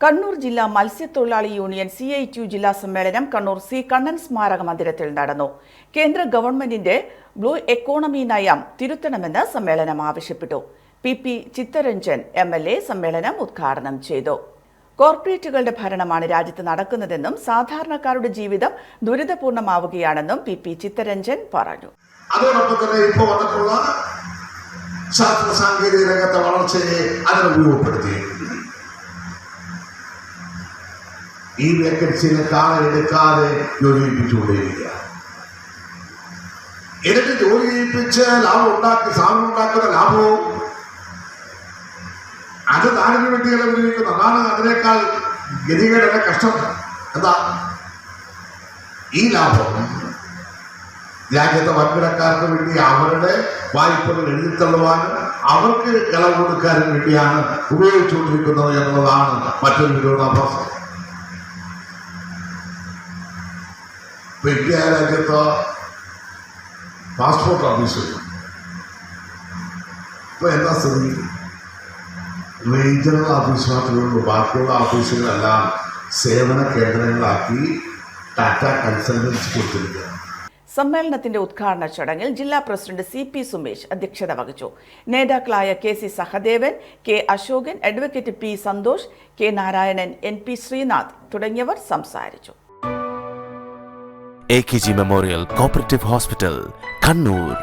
കണ്ണൂർ ജില്ലാ മത്സ്യത്തൊഴിലാളി union CITU ജില്ലാ സമ്മേളനം കണ്ണൂർ സി കണ്ണൻ സ്മാരക മന്ദിരത്തിൽ നടന്നു. കേന്ദ്ര ഗവൺമെന്റിന്റെ ബ്ലൂ എക്കോണമി നയം തിരുത്തണമെന്ന് സമ്മേളനം ആവശ്യപ്പെട്ടു. PP ചിത്തരഞ്ജൻ MLA സമ്മേളനം ഉദ്ഘാടനം ചെയ്തു. കോർപ്പറേറ്റുകളുടെ ഭരണമാണ് രാജ്യത്ത് നടക്കുന്നതെന്നും സാധാരണക്കാരുടെ ജീവിതം ദുരിതപൂർണമാവുകയാണെന്നും PP ചിത്തരഞ്ജൻ പറഞ്ഞു. അതോടൊപ്പം തന്നെ ഇപ്പോൾ വന്നിട്ടുള്ള ശാസ്ത്ര സാങ്കേതിക രംഗത്തെ വളർച്ചയെ അതിനെ ഉപയോഗപ്പെടുത്തി ഈ വേക്കൻസിനെ എടുക്കാതെ ജോലി ചെയ്യിപ്പിച്ചുകൊണ്ടേയിരിക്കുക. എന്നിട്ട് ജോലി ചെയ്യിപ്പിച്ച് സാധനം ഉണ്ടാക്കുന്ന ലാഭവും അത് നാടിന് വേണ്ടി ചെലവഴിക്കുന്ന അതാണ് അതിനേക്കാൾ ഗതികേടെ കഷ്ടം. എന്താ ഈ ലാഭം രാജ്യത്തെ വൻകിടക്കാർക്ക് വേണ്ടി അവരുടെ വായ്പകൾ എഴുതിത്തള്ളുവാനും അവർക്ക് ഇളവ് കൊടുക്കാനും വേണ്ടിയാണ് ഉപയോഗിച്ചുകൊണ്ടിരിക്കുന്നത് എന്നുള്ളതാണ് മറ്റൊരു വിരോധാഭാസം. ഇന്ത്യ രാജ്യത്ത് പാസ്പോർട്ട് ഓഫീസുകൾ ഇപ്പൊ എന്താ സ്ഥിതി? റീജിയണൽ ഓഫീസ് മാത്രമേ ബാക്കിയുള്ള ഓഫീസുകളെല്ലാം സേവന കേന്ദ്രങ്ങളാക്കി ടാറ്റ കൺസൾട്ടൻസി കൊടുത്തിരിക്കുക. സമ്മേളനത്തിന്റെ ഉദ്ഘാടന ചടങ്ങിൽ ജില്ലാ പ്രസിഡന്റ് CP സുമേഷ് അധ്യക്ഷത വഹിച്ചു. നേതാക്കളായ KC Sahadevan, K Ashokan, advocate P Santhosh, K Narayanan, NP Sreenath തുടങ്ങിയവർ സംസാരിച്ചു. AKG memorial cooperative hospital, Kannur.